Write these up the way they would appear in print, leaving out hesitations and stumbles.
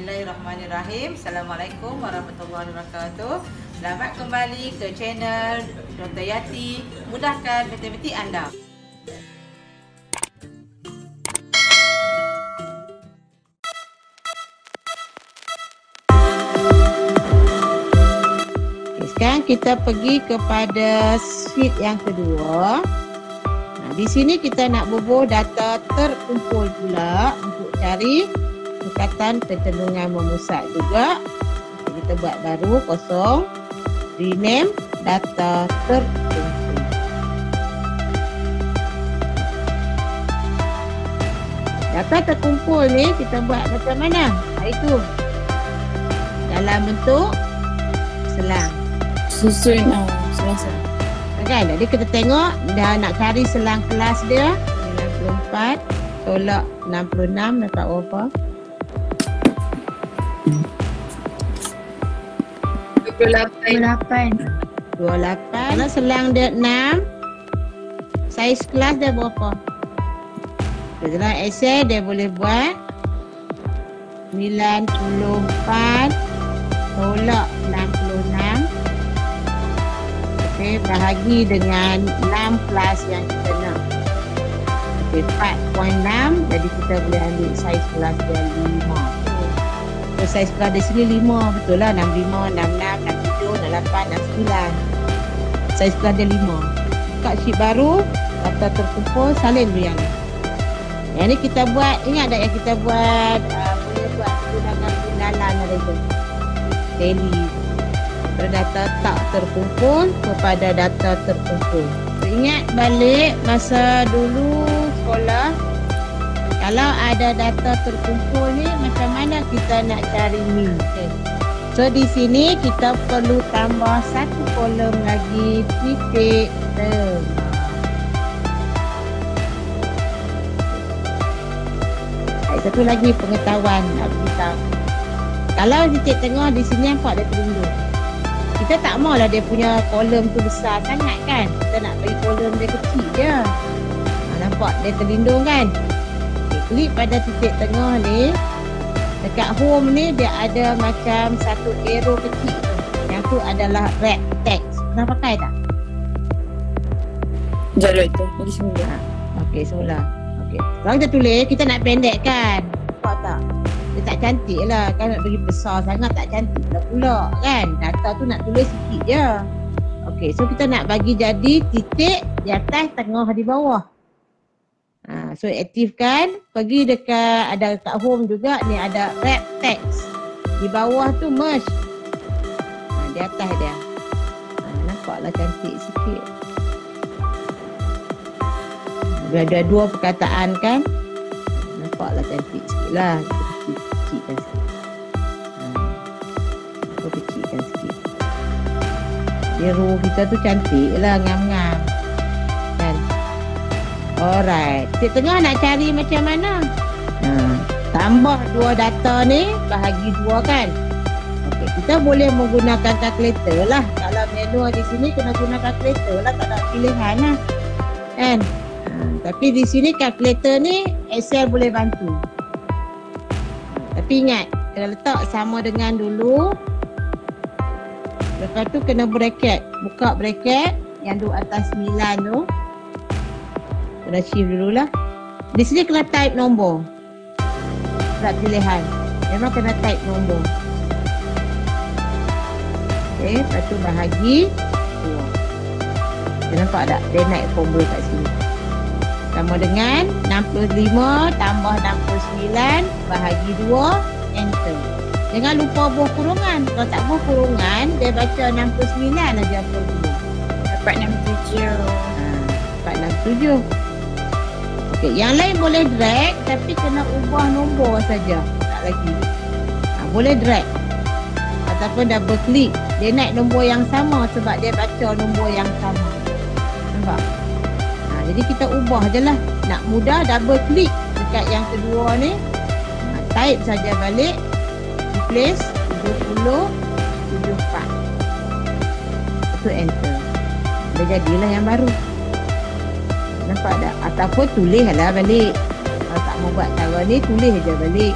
Bismillahirrahmanirrahim. Assalamualaikum warahmatullahi wabarakatuh. Selamat kembali ke channel Dr. Yati, mudahkan matematik anda. Sekarang kita pergi kepada sheet yang kedua. Di sini kita nak bubuh data terkumpul pula untuk cari tingkatan kecenderungan memusat juga. Kita buat baru kosong, rename data terkumpul. Data terkumpul ni kita buat macam mana? Itu dalam bentuk selang. Susun selang. Kan? Jadi kita tengok dah nak cari selang kelas dia 94 tolak 66 dapat berapa? 28. Kalau selang dia 6, saiz kelas dia berapa? Dalam Excel dia boleh buat 94 tolak 66. Okey, bahagi dengan 6 kelas yang kita nak. Okey, 4.6, jadi kita boleh ambil saiz kelas dia 5. So, saiz kelas di sini 5, betul lah. 65, 66, 67, 68, 69. Saiz kelas dia 5. Buka sheet baru, data terkumpul, salin dulu yang ni. Yang ni kita buat, ingat tak yang kita buat, boleh buat menggunakan pengenalan ada tu. Daily. Data tak terkumpul kepada data terkumpul. Ingat balik masa dulu sekolah, kalau ada data terkumpul ni macam mana kita nak cari mean. Okay. So di sini kita perlu tambah satu kolom lagi titik tengah. Satu lagi pengetahuan nak beritahu. Kalau titik tengah di sini nampak dia terlindung. Kita tak maulah dia punya kolom tu besar sangat kan. Kita nak bagi kolom dia kecil je. Nampak dia terlindung kan. Okay, klik pada titik tengah ni. Dekat home ni dia ada macam satu arrow kecil tu. Yang tu adalah red text. Pernah pakai tak? Jalur tu. Lagi semula. Okey, semula. Okey. Kalau kita tulis, kita nak pendekkan. Nampak tak? Dia tak cantik lah. Kan nak bagi besar sangat tak cantik lah pula kan. Data tu nak tulis sikit je. Okey, so kita nak bagi jadi titik di atas, tengah, di bawah. So aktifkan. Pergi dekat, ada dekat home juga ni ada wrap text. Di bawah tu merge. Di atas dia. Nampaklah cantik sikit. Ada dua perkataan kan. Nampaklah cantik sikit lah. Kecilkan sikit. Kecilkan sikit. Biru kita tu cantik lah, ngam-ngam kan. Alright, titik tengah nak cari macam mana? Tambah dua data ni, bahagi dua kan. Okay, kita boleh menggunakan kalkulator lah. Kalau manual di sini kena guna kalkulator lah, tak ada pilihan lah kan. Tapi di sini kalkulator ni Excel boleh bantu. Tapi ingat, kena letak sama dengan dulu. Lepas tu kena bracket. Buka bracket yang duduk atas 9 tu. Kena shift dululah. Di sini kena type nombor. Tak pilihan. Memang kena type nombor. Okay, lepas tu bahagi 2. Kita nampak tak? Dia naik formula kat sini. Sama dengan 65 tambah 69 bahagi 2, enter. Jangan lupa buah kurungan. Kalau tak buah kurungan, dia baca 69 aja formula. Dapat 67. Dapat 67. Okey, yang lain boleh drag tapi kena ubah nombor saja. Tak lagi. Boleh drag ataupun double click. Dia naik nombor yang sama sebab dia baca nombor yang sama. Nampak? Jadi kita ubah je lah. Nak mudah, double click dekat yang kedua ni. Type saja balik. Replace 70 74. Itu enter. Dah jadilah yang baru. Nampak tak? Ataupun tulis lah balik. Kalau tak mau buat cara ni, tulis je balik.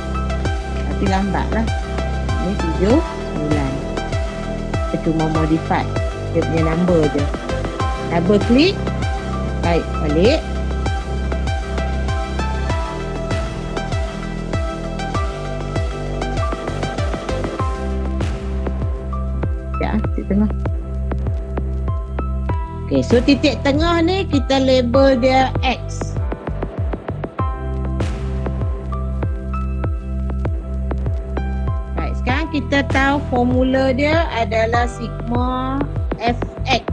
Tapi lambat lah. Ni 7, 9. Kita cuma modify dia punya number je. Double klik, tarik balik. Titik tengah. Okay, so titik tengah ni kita label dia X. Baik, sekarang kita tahu formula dia adalah sigma Fx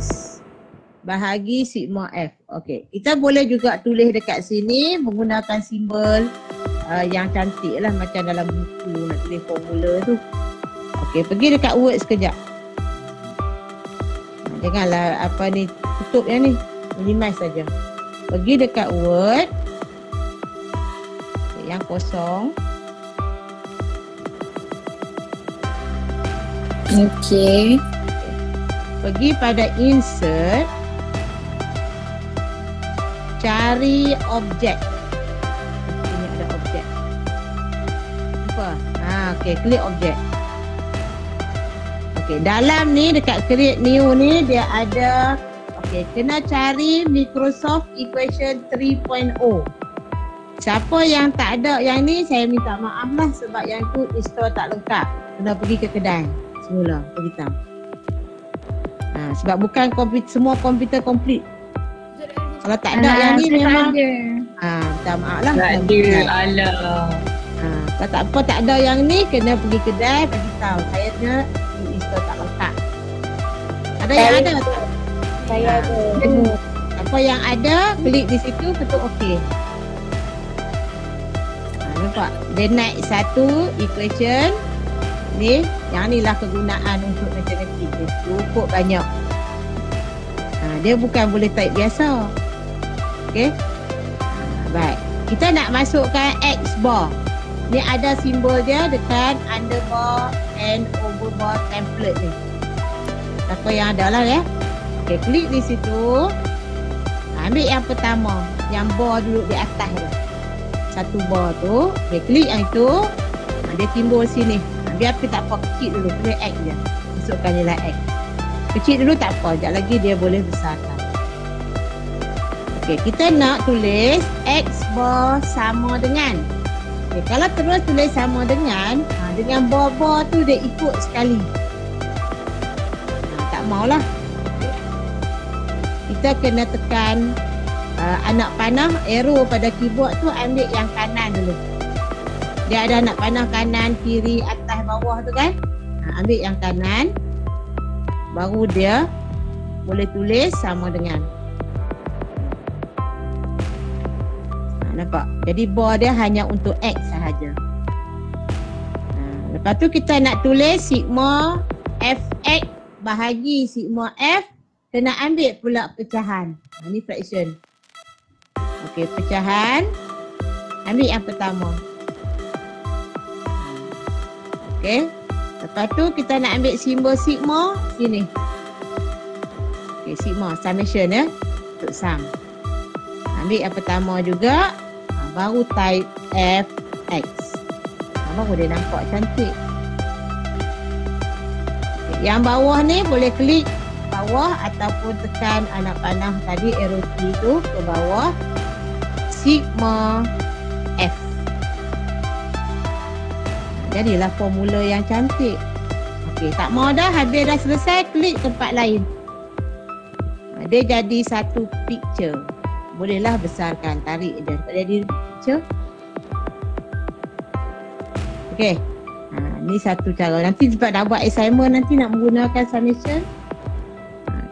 bahagi sigma F. Okey, kita boleh juga tulis dekat sini menggunakan simbol yang cantik lah macam dalam buku nak tulis formula tu. Okey, pergi dekat Word sekejap. Janganlah apa ni tutup yang ni, minimize saja. Pergi dekat Word yang kosong. Okey. Pergi pada insert, cari objek. Ini ada objek. Apa? Okey, klik objek. Okey, dalam ni dekat create new ni dia ada, okey, kena cari Microsoft Equation 3.0. Siapa yang tak ada yang ni, saya minta maaf lah sebab yang tu install tak lengkap. Kena pergi ke kedai semula, beritahu. Sebab bukan semua komputer komplit. Kalau tak ada yang ni memang minta maaf lah. Tak ada, alah. Kalau tak apa tak ada yang ni, kena pergi kedai beritahu saya nak install tak lengkap. Ada yang ada tak? Saya ada. Apa yang ada, klik di situ, ketuk OK. Nampak? Dia naik satu equation. Ni, yang ni lah kegunaan untuk matematik. Dia cukup banyak. Dia bukan boleh type biasa. Okay. Baik. Kita nak masukkan X bar. Ni ada simbol dia dekat underbar and overbar template ni. Apa yang ada lah ya. Okay, klik di situ. Ambil yang pertama. Yang bar duduk di atas tu. Satu bar tu. Okay, klik yang itu. Dia timbul sini. Biar kita tak apa, kecil dulu. Klik X je. Masukkan nilai X. Kecil dulu tak apa. Sekejap lagi dia boleh besarkan. Okay, kita nak tulis X bar sama dengan. Okay, kalau terus tulis sama dengan bar-bar tu dia ikut sekali. Tak maulah. Okay. Kita kena tekan anak panah arrow pada keyboard tu, ambil yang kanan dulu. Dia ada anak panah kanan, kiri, atas, bawah tu kan. Ambil yang kanan. Baru dia boleh tulis sama dengan. Nampak? Jadi bar dia hanya untuk X sahaja. Lepas tu kita nak tulis sigma Fx bahagi sigma F. Kena ambil pula pecahan. Ini fraction. Okey, pecahan. Ambil yang pertama. Okey. Lepas tu kita nak ambil simbol sigma sini. Okey, sigma summation ya. Untuk sum. Ambil yang pertama juga. Baru type Fx. Baru dia nampak cantik. Okay, yang bawah ni boleh klik bawah ataupun tekan anak panah tadi arrow key tu ke bawah. Sigma F. Jadilah formula yang cantik. Okey, tak mau dah, habis dah selesai, klik tempat lain. Dia jadi satu picture. Bolehlah besarkan, tarik je. Tak jadi picture. Okey. Ni satu cara. Nanti sebab nak buat assignment, nanti nak menggunakan summation.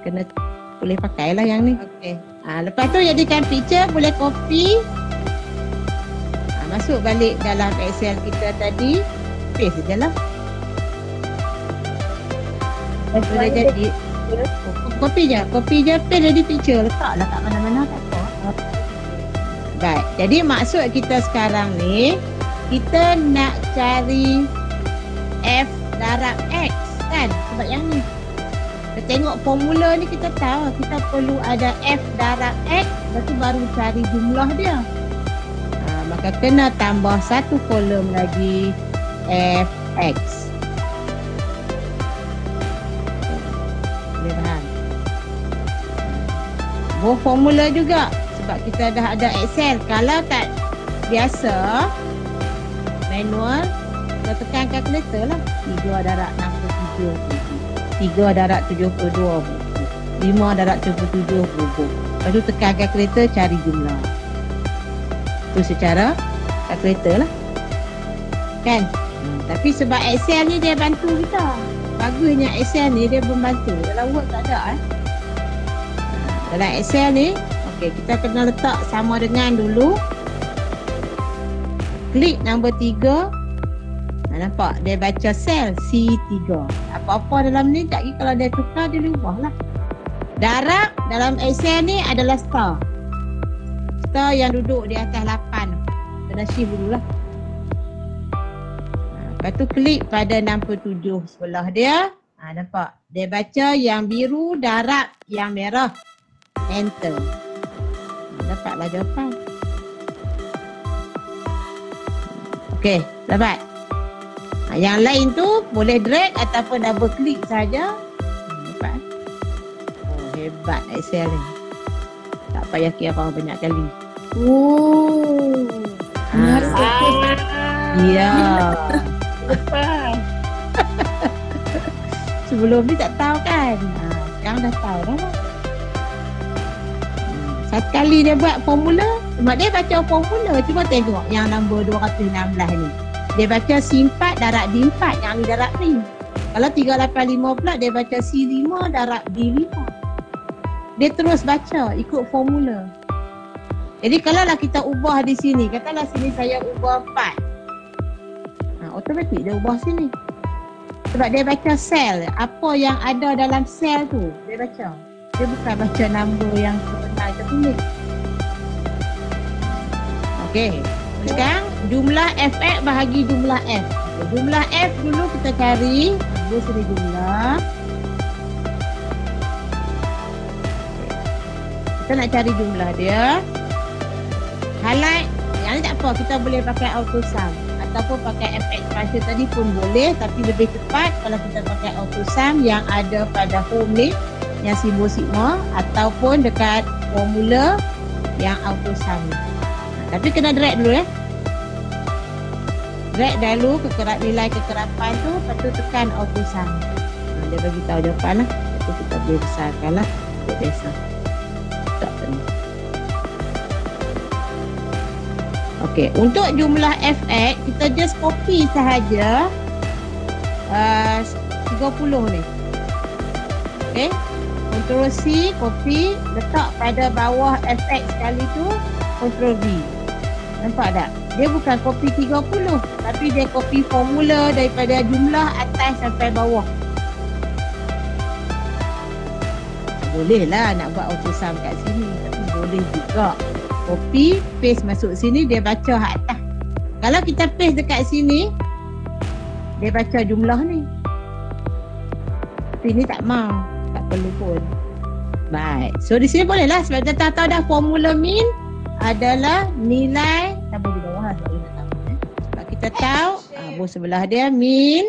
Kena boleh pakailah yang ni. Okey. Lepas tu jadikan picture, boleh copy. Masuk balik dalam Excel kita tadi. Paste je lah. Boleh jadi. Copy je, paste jadi picture. Letaklah kat mana-mana, tak apa. Baik, jadi maksud kita sekarang ni, kita nak cari F darab X kan? Sebab yang ni kita tengok formula ni, kita tahu kita perlu ada F darab X. Lepas tu baru cari jumlah dia. Maka kena tambah satu kolom lagi. fx. Boleh faham? Buah formula juga sebab kita dah ada Excel. Kalau tak biasa manual, kita tekan kalkulator lah. 3 darab 67 3 darab 72 5 darab 77 berubah. Lepas tu tekan kalkulator cari jumlah. Tu secara kalkulator lah. Kan? Tapi sebab Excel ni dia bantu kita. Bagusnya Excel ni dia membantu. Dalam Word tak ada dalam Excel ni, okey, kita kena letak sama dengan dulu. Klik nombor 3. Nampak? Dia baca sel C3. Apa-apa dalam ni, tak kira kalau dia tukar, dia ubah lah. Darab dalam Excel ni adalah star. Star yang duduk di atas 8. Kena shift dulu lah. Lepas tu klik pada 67 sebelah dia. Nampak? Dia baca yang biru, darab yang merah. Enter. Dapatlah jawapan. Okey, dapat. Yang lain tu boleh drag ataupun double klik saja. Dapat. Oh, hebat Excel ni. Tak payah kira banyak kali. Oh. Ya. Sebelum ni tak tahu kan. Sekarang dah tahu dah. Satu kali dia buat formula, sebab dia baca formula, cuba tengok yang nombor 216 ni. Dia baca C4 darab D4 yang ni darab ni. Kalau 385 pula dia baca C5 darab D5. Dia terus baca ikut formula. Jadi kalau lah kita ubah di sini, katalah sini saya ubah 4. Automatik dia ubah sini. Sebab dia baca sel, apa yang ada dalam sel tu, dia baca. Dia bukan baca nombor yang sebenar kita tulis. Okey. Sekarang jumlah fx bahagi jumlah f. Jumlah f dulu kita cari. Ambil sini jumlah. Kita nak cari jumlah dia. Highlight. Yang ni tak apa, kita boleh pakai auto sum ataupun pakai fx function tadi pun boleh, tapi lebih cepat kalau kita pakai auto sum yang ada pada home ni, yang simbol sigma, ataupun dekat formula yang auto sum ni. Tapi kena drag dulu drag dulu nilai kekerapan tu, lepas tu tekan auto sum. Dia bagi tahu jawapan lah. Lepas tu kita boleh besarkan lah. Dia biasa. Tak kena. Okey, untuk jumlah fx kita just copy sahaja 30 ni. Okey. Ctrl C, copy, letak pada bawah fx sekali tu, Ctrl V. Nampak tak? Dia bukan copy 30, tapi dia copy formula daripada jumlah atas sampai bawah. Boleh lah nak buat auto sum kat sini, tapi boleh juga copy, paste masuk sini, dia baca hak atas. Kalau kita paste dekat sini, dia baca jumlah ni. Tapi ni tak mau, tak perlu pun. Baik, so di sini boleh lah sebab kita tahu dah formula min adalah nilai, tabur di bawah lah sebab nak tahu. Sebab kita tahu, bawah sebelah dia min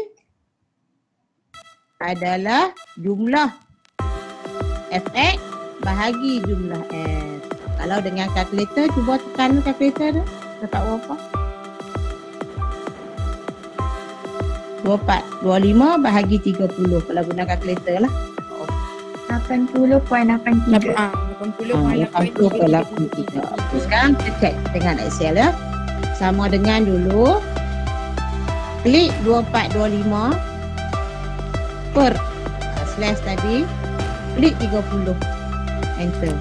adalah jumlah fx bahagi jumlah f. Kalau dengan kalkulator, cuba tekan kalkulator tu, dapat berapa? 24, 25 bahagi 30 kalau guna kalkulator lah. 80.83. 80.83. Sekarang kita cek dengan Excel ya. Sama dengan dulu. Klik 2425 per slash tadi. Klik 30. Enter.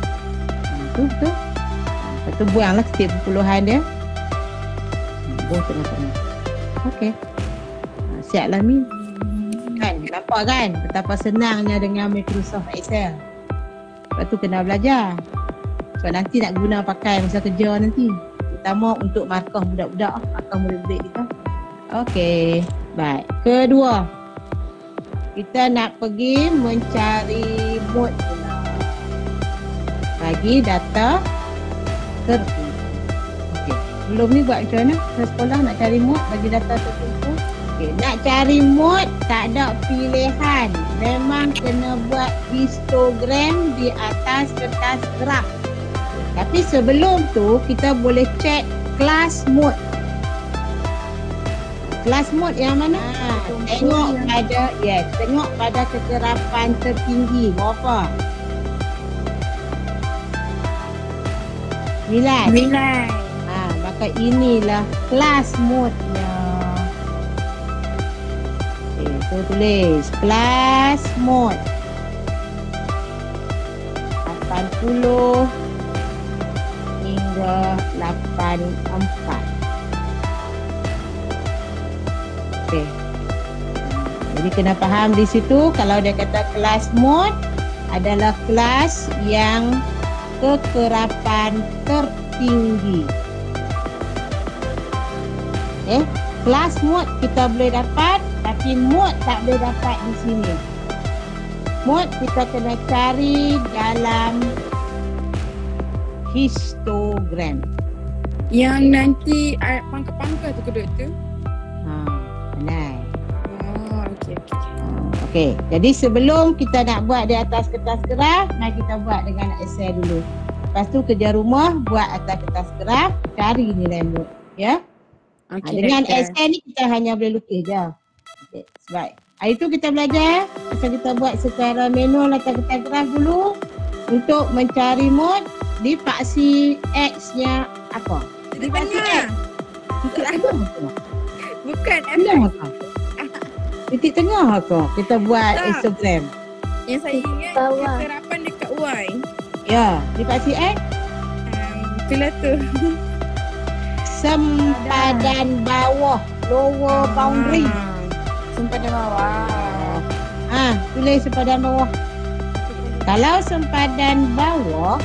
Tu betul. Lepas tu buanglah setiap perpuluhan dia. Buang tengah-tengah. Okey. Siaplah Min. Kan, nampak kan betapa senangnya dengan Microsoft Excel. Lepas tu kena belajar. Sebab nanti nak guna pakai masa kerja nanti. Terutama untuk markah budak-budak, markah murid-murid kita. Okey, baik. Kedua, kita nak pergi mencari mode pula. Bagi data tertentu. Okey, belum ni buat macam mana? Ke sekolah nak cari mode bagi data tertentu. Okey, nak cari mood tak ada pilihan. Memang kena buat histogram di atas kertas graf. Tapi sebelum tu kita boleh check kelas mood. Kelas mood yang mana? Tengok pada kekerapan tertinggi berapa? 9. Maka inilah kelas moodnya. Okey, so tulis kelas mood 80 hingga 84. Okey. Jadi kena faham di situ kalau dia kata kelas mood adalah kelas yang kekerapan tertinggi. Kelas mood kita boleh dapat, tapi mood tak boleh dapat di sini. Mood kita kena cari dalam histogram. Yang nanti pangkal-pangkal tu kedua tu. Benar. Okey. Okey, jadi sebelum kita nak buat di atas kertas graf, mari kita buat dengan Excel dulu. Lepas tu kerja rumah buat atas kertas graf, cari nilai mood, ya. Dengan Excel ni kita hanya boleh lukis je. Okay, sebab hari tu kita belajar macam kita buat secara manual atas kertas graf dulu untuk mencari mood di paksi X-nya apa? Di tengah. Titik tengah ke? Bukan Titik tengah ke? Kita buat histogram. Yang saya ingat kekerapan dekat Y. Ya, di paksi X. Itulah tu. Sempadan bawah, lower boundary. Sempadan bawah. Tulis sempadan bawah. Kalau sempadan bawah,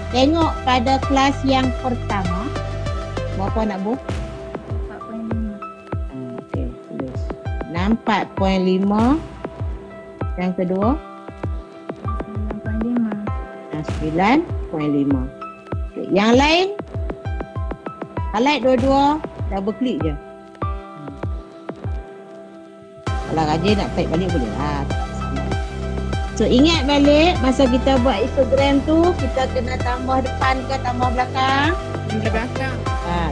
tengok pada kelas yang pertama. Berapa nak Bu? 4.5. Okey, tulis. 4.5. Yang kedua? 9.5. 9.5. Okay. Yang lain? Highlight dua-dua, double klik je. Kalau rajin nak type balik boleh lah. So ingat balik masa kita buat histogram tu, kita kena tambah depan ke tambah belakang? Belakang.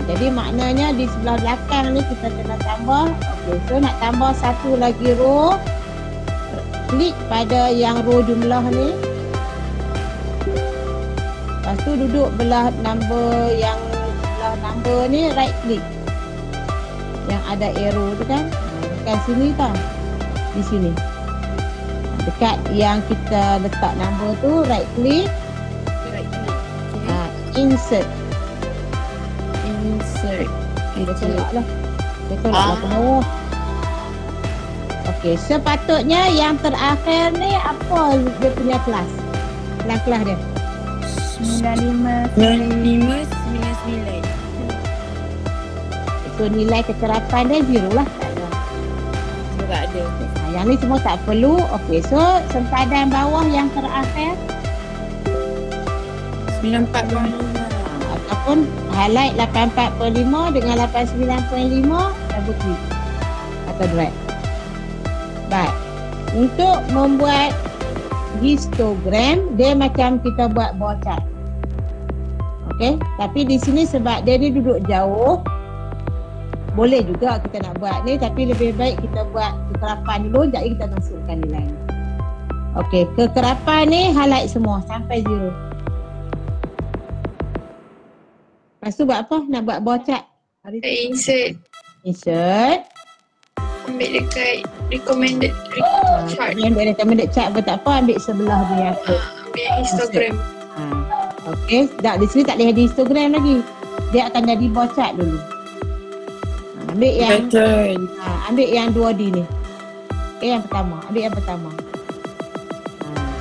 Jadi maknanya di sebelah belakang ni kita kena tambah. Okey, so nak tambah satu lagi row. Klik pada yang row jumlah ni. Lepas tu duduk belah number yang number ni, right click yang ada arrow tu kan, bukan sini tau, di sini dekat yang kita letak number tu, right click. Insert. Dia tolak lah ke bawah. Okey, sepatutnya yang terakhir ni apa dia punya kelas dia? 9599. So nilai kekerapan dia 0 lah. Tak ada. Yang ni semua tak perlu. Okey, so sempadan bawah yang terakhir 94.5. Ataupun highlight 84.5 dengan 89.5, double klik atau drag. Baik. Untuk membuat histogram, dia macam kita buat bar chart. Okey, tapi di sini sebab dia ni duduk jauh, boleh juga kita nak buat ni, tapi lebih baik kita buat kekerapan dulu, jadi kita masukkan nilai ni. Okey, kekerapan ni highlight semua sampai 0. Lepas tu buat apa? Nak buat bar chart? Insert. Ambil dekat recommended chart. Ambil recommended chart pun tak apa, ambil sebelah dia. Ambil histogram. Okey, di sini tak boleh ada histogram lagi. Dia akan jadi bar chart dulu. Ambil yang 2D ni. Yang pertama, ambil yang pertama.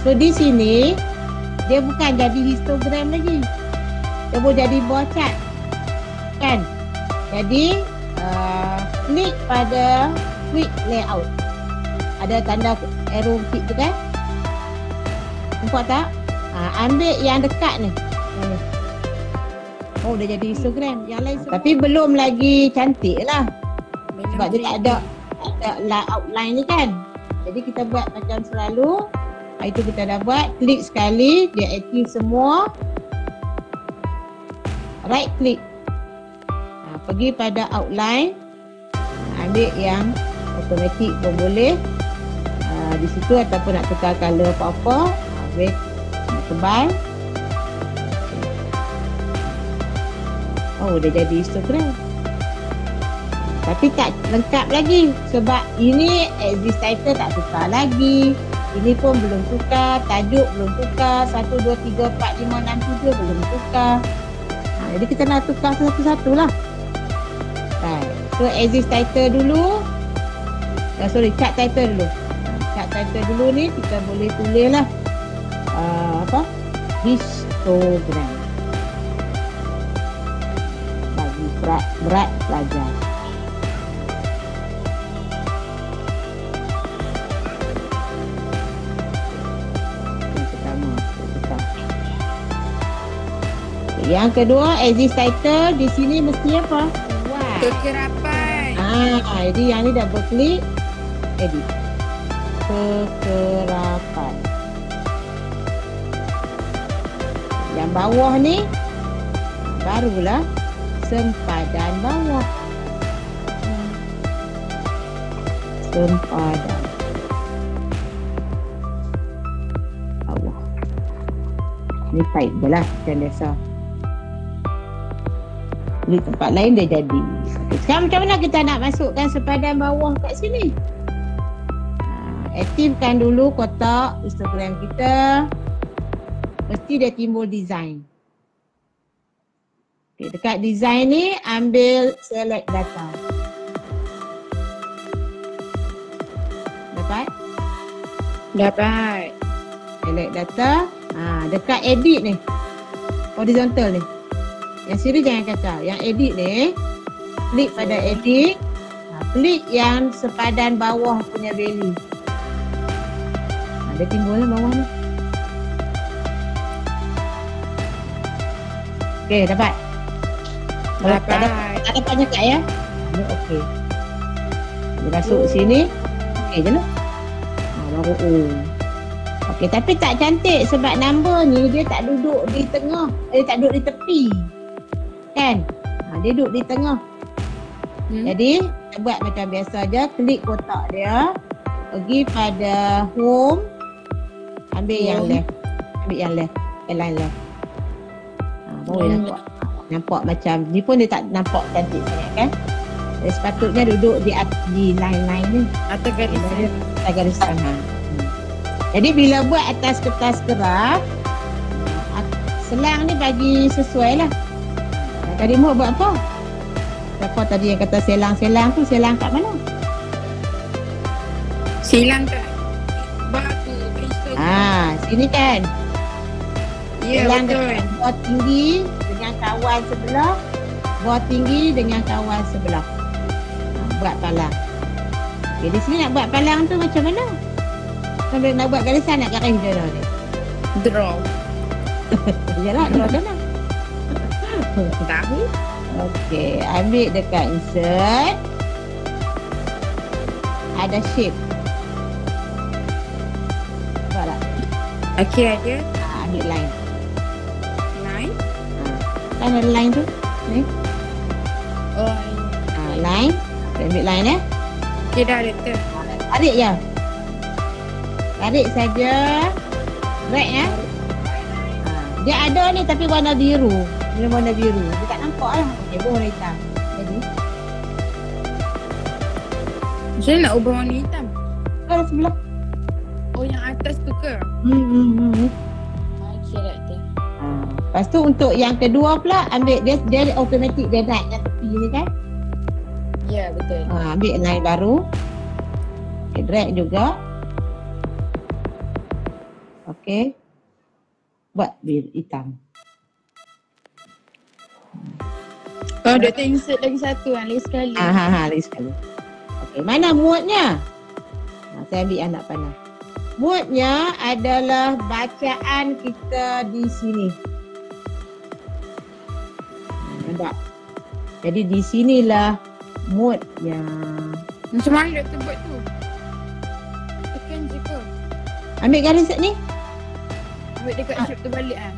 So di sini dia bukan jadi histogram lagi. Dia boleh jadi bar chart. Kan? Jadi klik pada quick layout. Ada tanda arrow klik tu kan? Nampak tak? Ambil yang dekat ni. Oh, dah jadi histogram. Yang lain semua. Tapi belum lagi cantik lah. Sebab dia tak ada ada outline ni kan. Jadi kita buat macam selalu. Itu kita dah buat. Klik sekali, dia aktif semua. Right click. Pergi pada outline. Ambil yang automatic pun boleh. Di situ ataupun nak tukar color apa-apa. Ambil tebal. Oh, dah jadi histogram. Tapi tak lengkap lagi sebab ini exist title tak tukar lagi. Ini pun belum tukar, tajuk belum tukar, 1, 2, 3, 4, 5, 6, 7 belum tukar. Jadi kita nak tukar satu-satu lah. Right. So exist title dulu. Chart title dulu. Chart title dulu ni kita boleh tulis lah. Histogram. Bagi berat pelajar. Yang kedua, exist title di sini mesti apa? Kekerapan. Jadi yang ni double klik, edit. Kekerapan. Yang bawah ni barulah sempadan bawah. Sempadan bawah. Ni type je lah macam biasa. Di tempat lain dia jadi. Sekarang macam mana kita nak masukkan sempadan bawah kat sini? Aktifkan dulu kotak Instagram kita. Mesti dia timbul design. Okay, dekat design ni ambil select data. Dapat? Select data. Dekat edit ni. Horizontal ni. Yang sini jangan kacau. Yang edit ni, klik pada edit. Klik yang sepadan bawah punya value. Dia timbul lah bawah ni. Okey, dapat? Tak dapatnya kat ya? Ini okey. Dia masuk sini. Okey je lah. Baru okey, tapi tak cantik sebab number ni dia tak duduk di tengah. Tak duduk di tepi. Kan? Dia duduk di tengah. Jadi kita buat macam biasa je. Klik kotak dia. Pergi pada home. Ambil yang left. Ambil yang left. Align left. Baru nampak macam ni pun dia tak nampak cantik sangat kan. Dia sepatutnya duduk di line-line ni. Atas garisan. Atas garisan. Jadi bila buat atas kertas gerak, selang ni bagi sesuai lah. Tadi Muh buat apa? Siapa tadi yang kata selang-selang tu, selang kat mana? Selang kat batu. Sini kan? Ya, selang betul. Bawah tinggi dengan kawan sebelah. Bawah tinggi dengan kawan sebelah. Buat palang. Okay, di sini nak buat palang tu macam mana? Sambil nak buat garisan nak garis je dah ni. Draw. Yalah, draw je lah. Tahu. Okey, ambil dekat insert. Ada shape. Nampak tak? Okey, ada. Ambil line. Line. Kan ada line tu? Ni. Oh, Line. Okay, ambil line okey dah ada tu. Tarik je. Tarik saja. Drag ya. Dia ada ni tapi warna biru. Dia warna biru. Dia tak nampak lah. Okey, warna hitam. Jadi. Macam mana nak ubah warna hitam? Ada sebelah. Oh, yang atas tu ke? Okey dah tu. Lepas tu untuk yang kedua pula ambil dia automatic dia naik yang tepi ni kan. Ya, betul. Ambil line baru. Okay, drag juga. Okey. Buat biru hitam. Oh, dia tak insert lagi satu kan? Lagi sekali. Lagi sekali. Okey, mana moodnya? Saya ambil anak panah. Moodnya adalah bacaan kita di sini. Nampak? Jadi di sinilah mood yang Macam mana doktor buat tu? Tekan je ke? Ambil garis ni. Ambil dekat shape tu balik ah.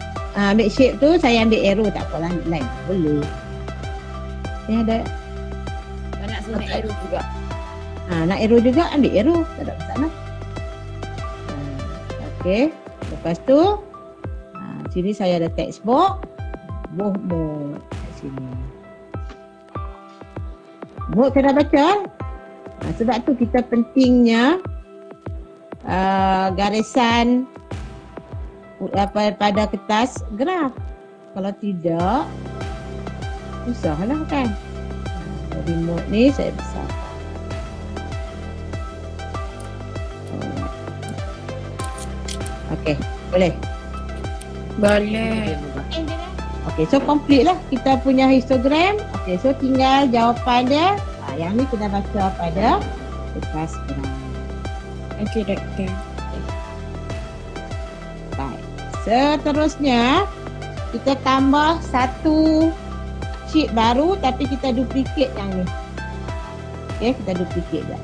Ambil shape tu, saya ambil arrow tak apalah, line. Boleh. Ni ada. Tak nak saya nak arrow juga. Nak arrow juga, ambil arrow. Tak ada masalah. Okey. Lepas tu, sini saya ada text box. Mode kat sini. Mode kena baca. Sebab tu kita pentingnya garisan pada kertas graf. Kalau tidak, susahlah kan. Jadi mode ni saya besar. Okey, boleh? Boleh. Okey, so complete lah kita punya histogram. Okey, so tinggal jawapan dia. Yang ni kena baca pada kertas graf. Okey doktor. Baik. Seterusnya, kita tambah satu sheet baru tapi kita duplicate yang ni. Okey, kita duplicate je.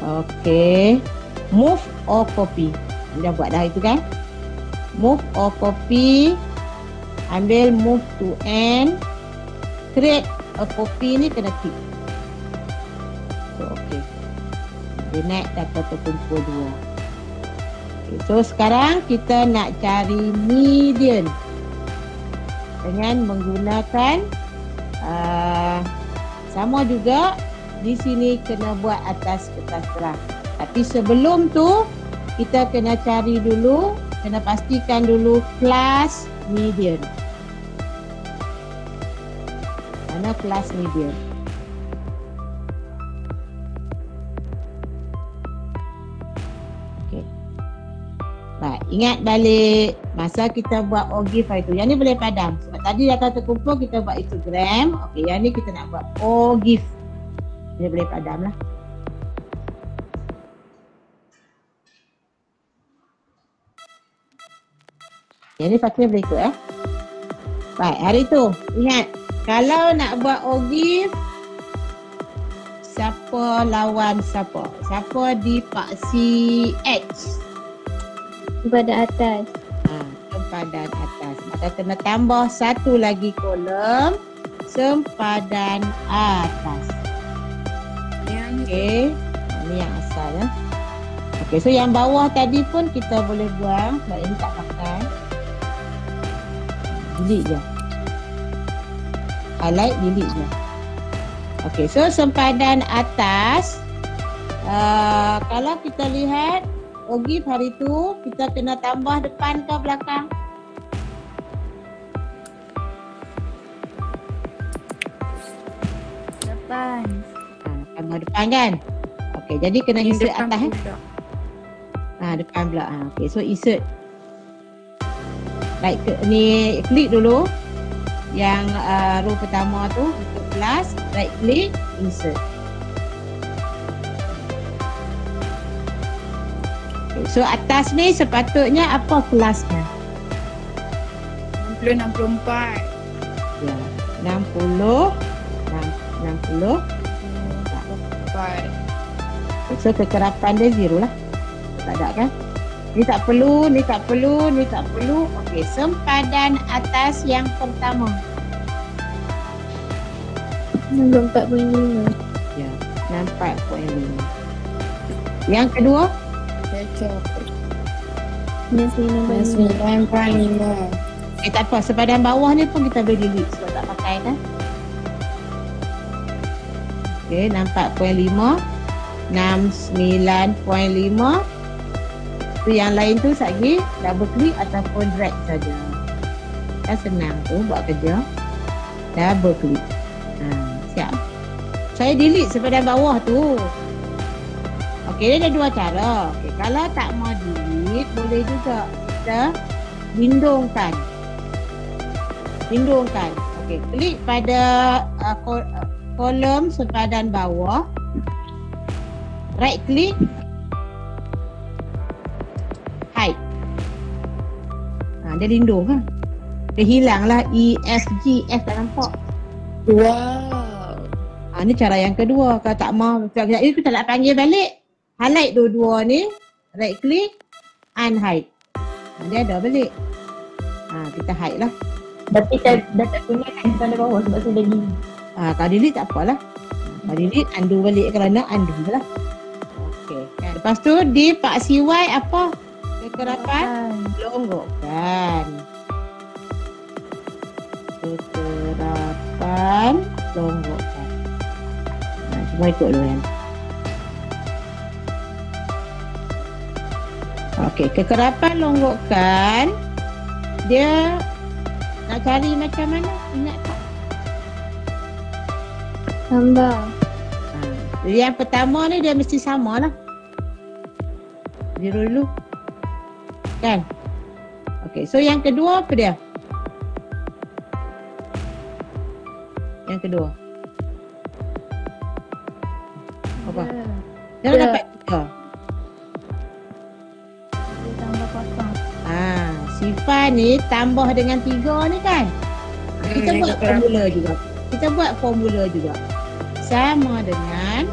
Okey. Move or copy. Dah buat dah itu kan? Move or copy. Ambil move to end. Create a copy ni kena tick. So okey. Dia naik data terkumpul 2. Okay, so sekarang kita nak cari median dengan menggunakan sama juga di sini kena buat atas kertas graf. Tapi sebelum tu kita kena cari dulu, kena pastikan dulu kelas median. Mana kelas median? Okey. Baik, ingat balik masa kita buat OGIF itu. Yang ni boleh padam. Sebab tadi data terkumpul kita buat histogram. Okey, yang ni kita nak buat OGIF. Dia boleh padam lah. Yang ni pakai boleh ikut Baik, hari tu ingat kalau nak buat OGIF, siapa lawan siapa? Siapa dipaksi X? Pada atas. Sempadan atas. Maka kena tambah satu lagi kolom sempadan atas. Okey. Ini yang asal Okey, so yang bawah tadi pun kita boleh buang. Sebab ini tak pakai. Delete je. Highlight, delete je. Okey, so sempadan atas. Kalau kita lihat OGIF hari tu, kita kena tambah depan ke belakang? Depan. Tambah depan kan? Okey, jadi kena insert atas depan pula. Okey, so insert. Right, ni klik dulu yang row pertama tu untuk plus, right click, insert. Okay, so atas ni sepatutnya apa kelasnya? 60-64. Ya, 60 64. So kekerapan dia 0 lah. Tak ada kan? Ni tak perlu, ni tak perlu, ni tak perlu. Okey, sempadan atas yang pertama. 64.5. Ya, 64.5. Yang kedua? Cocok. 9.5. Tak apa, sempadan bawah ni pun kita boleh delete sebab tak pakai kan? Okey, 64.5. 69.5. Tu yang lain tu lagi double click ataupun drag saja. Kan senang tu buat kerja. Double click. Siap. Saya delete sepadan bawah tu. Okey, dia ada dua cara. Okey, kalau tak mau delete boleh juga kita lindungkan. Lindungkan. Okey, klik pada kolom sepadan bawah. Right click. Hide. Dia lindung kan. Dia hilanglah EFG, F tak nampak. Wow. Ni cara yang kedua. Kalau tak mau, ini kita nak panggil balik. Highlight dua-dua ni. Right click. Unhide. Dia ada balik. Kita hide lah. Tapi dah tak guna kan pada bawah sebab saya dah delete. Kalau delete tak apalah. Kalau delete, undo balik. Kalau nak, undo je lah. Okay. Lepas tu, di Pak CY apa? Kekerapan? Longgokan. Kekerapan longgokan. Semua ikut dulu kan. Okey, kekerapan longgokan. Dia nak cari macam mana? Ingat tak? Tambah. Jadi yang pertama ni dia mesti sama lah. Zero dulu. Kan? Okey, so yang kedua apa dia? Yang kedua. Apa? Dia dapat 3. Dia tambah kosong. Sifar ni tambah dengan 3 ni kan? Kita buat formula juga. Kita buat formula juga. Sama dengan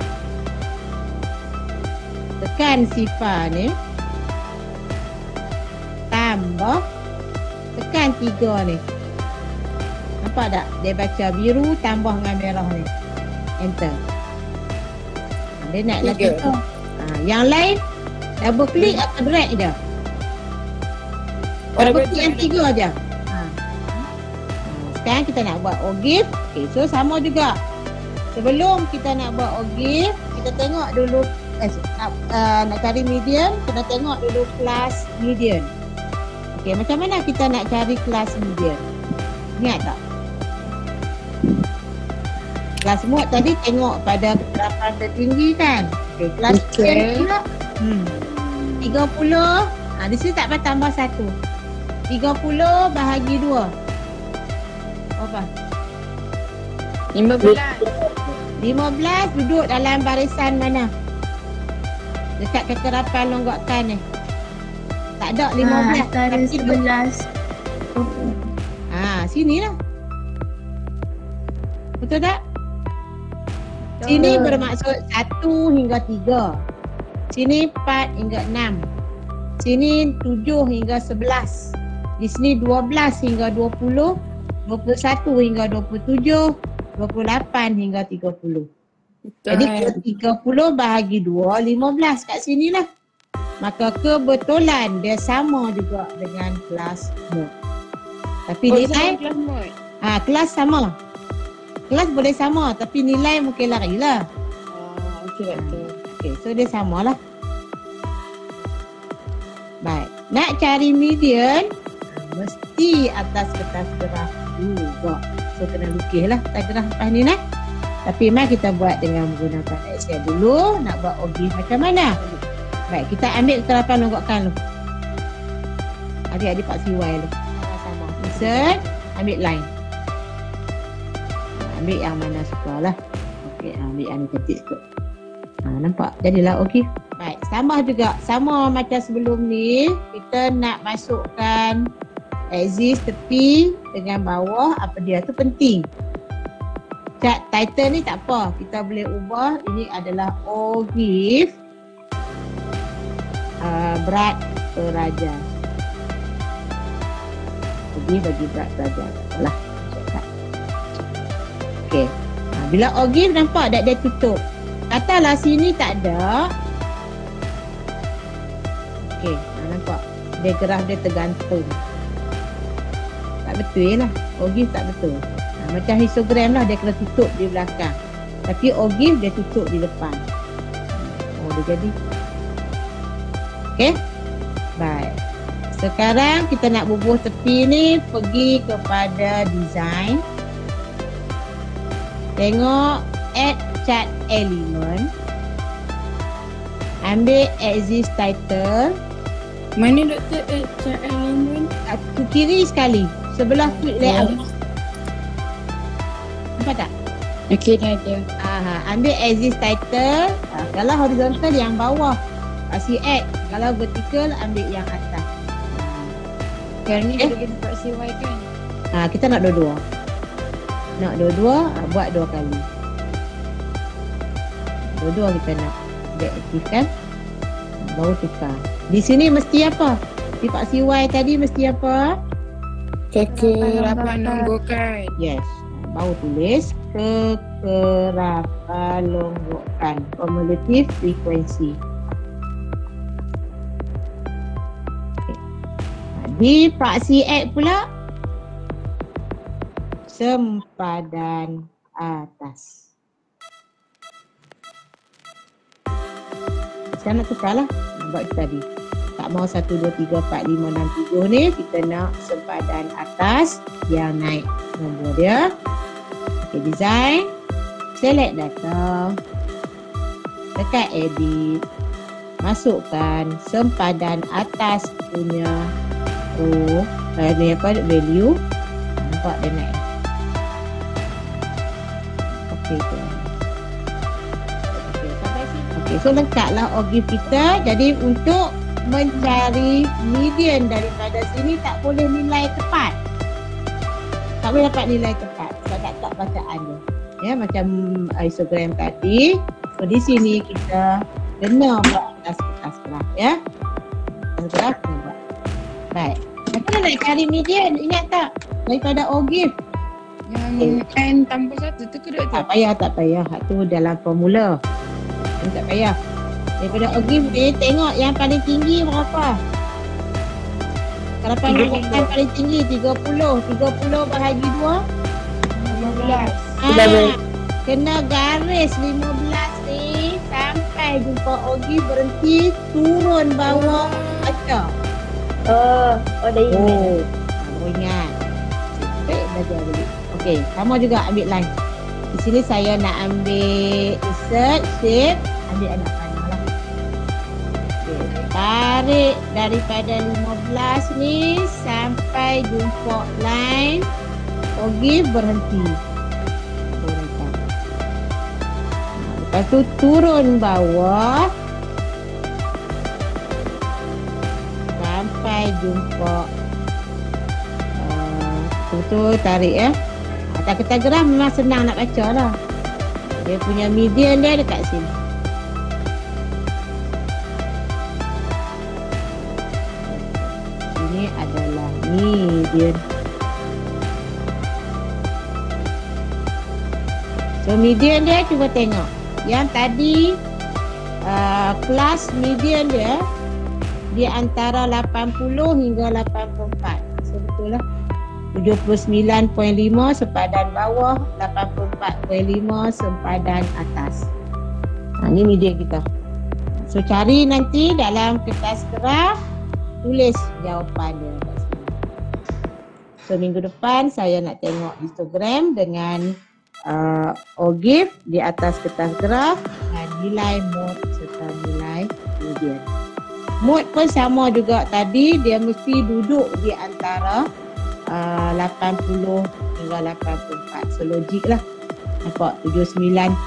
tekan sifar ni tambah tekan 3 ni. Nampak tak? Dia baca biru tambah dengan merah ni. Enter. Dia nak lagi tu. Yang lain double click atau drag je. Double click yang 3 je. Sekarang kita nak buat OGIF. Okay, so sama juga. Sebelum kita nak buat OGIF, kita tengok dulu nak cari medium, kena tengok dulu kelas medium. Okay, macam mana kita nak cari kelas medium? Ingat tak? Kelas mode tadi tengok pada kekerapan tertinggi kan? Okay, kelas medium pula 30. Di sini tak payah tambah 1. 30 bahagi 2. Apa? 15 duduk dalam barisan mana? Dekat kekerapan longgokan ni. Tak ada 15. Antara 11. Sini lah. Betul tak? Sini bermaksud 1 hingga 3. Sini 4 hingga 6. Sini 7 hingga 11. Di sini 12 hingga 20. 21 hingga 27. 28 hingga 30. Jadi 30 bahagi 2, 15 kat sini lah. Maka kebetulan dia sama juga dengan kelas mode. Tapi nilai kelas sama. Kelas boleh sama tapi nilai mungkin lari lah. Okay, so dia sama lah. Baik, nak cari median mesti atas kertas gerah juga. So kena lukis lah kertas gerah lepas ni nak. Tapi memang kita buat dengan menggunakan Excel dulu. Nak buat OGIF macam mana? Baik, kita ambil kekerapan longgokan dulu. Adik-adik Pak CY dulu. Sama-sama. Insert, ambil line. Ambil yang mana suka lah. Okey, ambil yang ni ketik sikit. Nampak? Jadilah OGIF. Baik, tambah juga. Sama macam sebelum ni. Kita nak masukkan axis tepi dengan bawah. Apa dia tu penting. Cat title ni tak apa. Kita boleh ubah. Ini adalah OGIF berat peraja. OGIF bagi berat peraja. Alah. Okey. Bila OGIF nampak tak dia tutup. Katalah sini tak ada. Okey. Nampak. Dia gerah dia tergantung. Tak betul lah. OGIF tak betul. Macam histogram lah, dia kena tutup di belakang. Tapi OGIF dia tutup di depan. Dia jadi. Okey. Baik. Sekarang kita nak bubuh tepi ni. Pergi kepada design. Tengok add chart element. Ambil axis title. Mana Dr. add chart element? Ke kiri sekali. Sebelah quick layout. Nampak tak? Okey, dah ada. Ambil axis title. Kalau horizontal yang bawah kasih add. Kalau vertical ambil yang atas. Sekarang ni kita boleh buat CY kan? Kita nak dua-dua. Nak dua-dua, buat 2 kali. Dua-dua kita nak deaktifkan. Baru tukar. Di sini mesti apa? Di Pak CY tadi mesti apa? Kekerapan longgokan. Yes. Baru tulis kekerapan longgokan. Cumulative frequency. Okay. Di Pak CX pula sempadan atas. Saya nak tukar lah. Buat tadi. Tak mau 1, 2, 3, 4, 5, 6, 7 ni. Kita nak sempadan atas yang naik nombor dia. Okay, design. Select data. Tekan edit. Masukkan sempadan atas punya row. Ni apa? Value. Nampak dia naik. Okay tu. Okay, so lengkaplah OGIF kita. Jadi untuk mencari median daripada sini tak boleh nilai tepat. Tak boleh dapat nilai tepat sebab tak bacaan dia. Ya, macam histogram tadi. So di sini kita kena buat kertas graf ya. Kertas graf kena buat. Baik. Macam nak cari median, ingat tak? Daripada OGIF. Yang N tambah 1 tu ke tak? Tak payah. Hak tu dalam formula. Tak payah. Daripada OGIF ni tengok yang paling tinggi berapa. Harapan longgokan paling tinggi 30. 30 bahagi 2 15. Kena garis 15 ni sampai jumpa OGIF berhenti turun bawah baca. Dah ingat. Baru ingat. Baik belajar dulu. Okey, sama juga ambil line. Di sini saya nak ambil insert shape, ambil anak panah lah. Okay. Tarik daripada 15 ni sampai jumpa line OGIF berhenti. Lepas tu turun bawah sampai jumpa betul tarik ya. Kata graf memang senang nak baca lah. Dia punya median dia dekat sini. Ini adalah median. So median dia cuba tengok. Yang tadi kelas median dia di antara 80 hingga 84. So betul lah. 79.5 sempadan bawah, 84.5 sempadan atas. Ini median kita. So cari nanti dalam kertas graf, tulis jawapan dia kat sini. So minggu depan saya nak tengok histogram dengan OGIF di atas kertas graf dengan nilai mode serta nilai median. Mode pun sama juga tadi, dia mesti duduk di antara 80 hingga 84. So logik lah. Nampak 79.5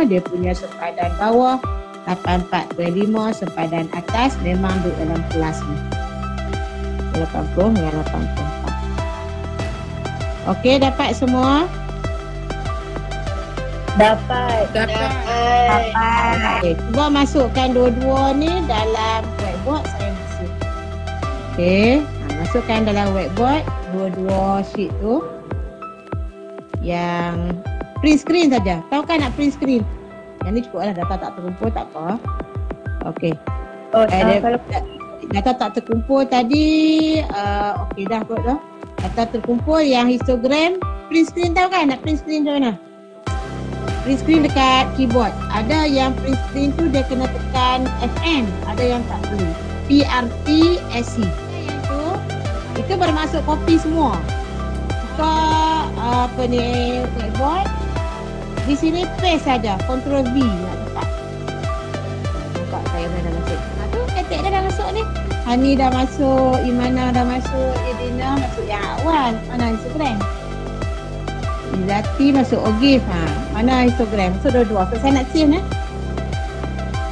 dia punya sempadan bawah, 84.5 sempadan atas, memang duduk dalam kelas ni 80 hingga 84. Okey, dapat semua? Dapat. Okey, cuba masukkan dua-dua ni dalam whiteboard saya masuk. Okey, masukkan dalam whiteboard dua-dua sheet tu. Yang print screen saja. Tahu kan nak print screen? Yang ni cukup lah, data tak terkumpul tak apa. Okey. Kalau data tak terkumpul tadi, okey dah kot dah. Data terkumpul yang histogram, print screen tahu kan? Nak print screen macam mana? Print screen dekat keyboard. Ada yang print screen tu dia kena tekan FM, ada yang tak perlu. PRT SC. Yang tu itu bermaksud copy semua. Buka apa ni whiteboard. Di sini paste saja, Ctrl V nak letak. Nampak saya dah masuk. Tu ketik dah masuk ni. Hani dah masuk, Imana dah masuk, Edina masuk yang awal. Mana Instagram? Izati masuk OGIF. Mana histogram? So dua-dua. So saya nak save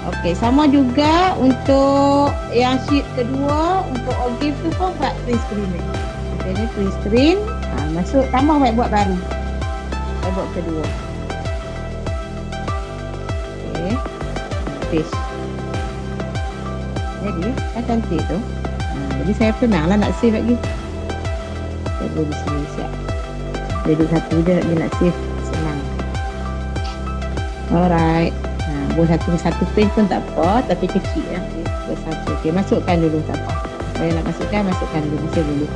Okey, sama juga untuk yang sheet kedua, untuk OGIF tu pun buat print screen ni. Okey, ni print screen. Masuk tambah whiteboard baru. Whiteboard kedua. Okey. space. Jadi kan cantik tu. Jadi saya tenang lah nak save lagi. Saya boleh di sini siap. Dia duduk satu je dia nak save. Senang. Alright. Buat satu page pun tak apa, tapi kecil ya. Buat satu. Okay, masukkan dulu tak apa. Kalau nak masukkan dulu. Save dulu.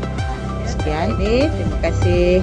Sekian. Terima kasih.